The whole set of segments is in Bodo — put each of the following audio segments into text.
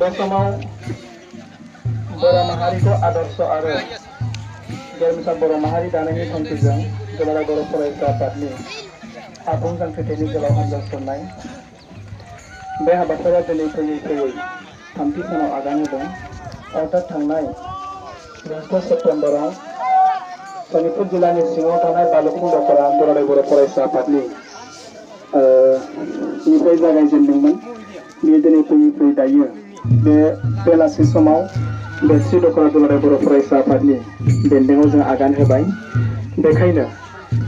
Bersama Boro Mahari ko adorso aro Germisa Boro Mahari danani tangkijang Gelara Boro Faraisa Patni Abung Jang Fiteni Gelau Hanja surnai Be habatara dini fayui Tampi sanau agani dong Otak tangnai 20 September Sonipur jilani singo tanai balukung dokoran Gelara Boro Faraisa Patni Nifai jagai jendingman Dia dini fayui dayu Be belasi समाव बे श्री दखरा दुलाराय बर' फरायसा आफादनि बेन्दोंआव जों आगान होबाय बेखायनो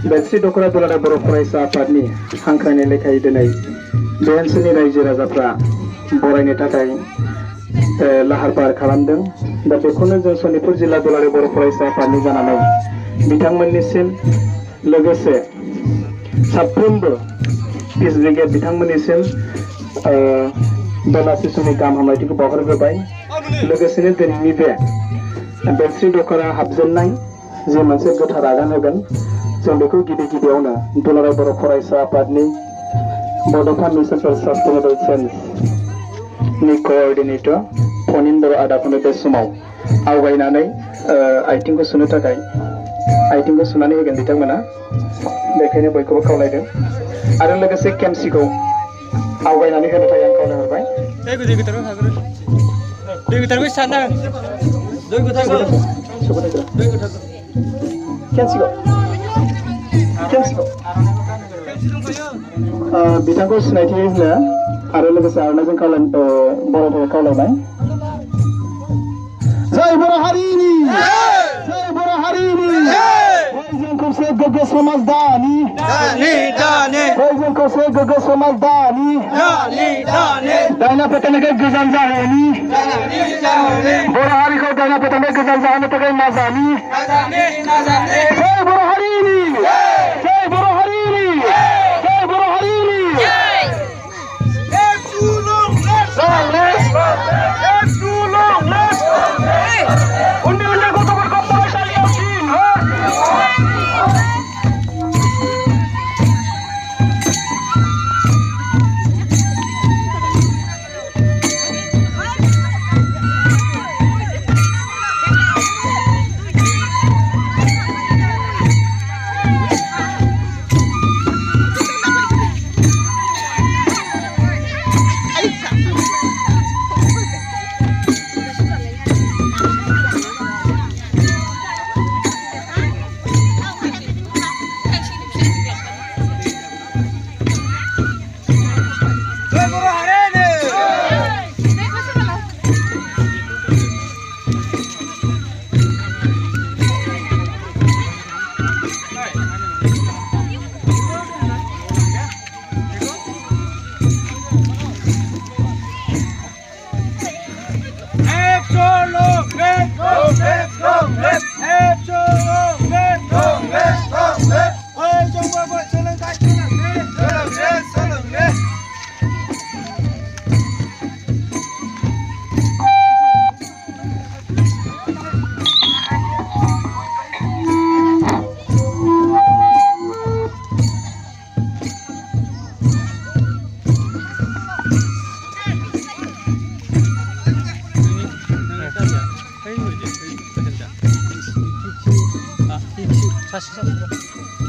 बे श्री दखरा दुलाराय बर' फरायसा आफादनि हांख्रायनाय लेखायै दिनै बे ओनसोलनि रायजो राजाफ्रा बरायनो थाखाय लाहार फाहार खालामदों दा बेखौनो जों सनितपुर जिल्ला दुलाराय बर' फरायसा आफादनि जानानै बिथांमोननिसिम लोगोसे साफ्रोमबो पिस ब्रिगेड बिथांमोननिसिम बेलासि समनि गाहाम हामलायथिखौ बावहरग्रोबाय लोगोसेनो दिनैनि बे श्री दखरा हाबजेननाय जे मोनसे गोथार आगान होगोन जों बेखौ गिबियावनो दुलाराय बर' फरायसा आफादनि बड'फा मिसन फर सास्टेनेबल चेन्जनि क'अर्डिनेटर फनिन्द्र आदाखौनो बे समाव आवगायनानै आथिंखौ सुनो थाखाय आथिंखौ सुनानै होगोन बिथांमोना बेखायनो बयखौबो खावलायदों आरो लोगोसे केमसिखौ आवगायनानै होनो थाखाय आं खावलायहरबाय दै गोथारखौ सारना दै गोथारखौ बिथांखौ सिनायथि होनो आरो लोगोसे आर'नाइजों बरायनो खावलायबाय जय बर' हारिनि जय बर' हारिनि बयजों खौसे गोग्गो समाज दानि बयजों खौसे गोग्गो समाज दानि दायना फोथायनायखौ गोजान जाहोनि बर' हारिखौ दायना फोथायनाय गोजान जाहोनो थाखाय नाजानि जय बर' हारिनि जय बर' हारिनि जय बर' हारिनि उन्दै उन्दै गथ'फोरखौ फरायसालियाव थिन hwdw, hwdw. Ah, saksi.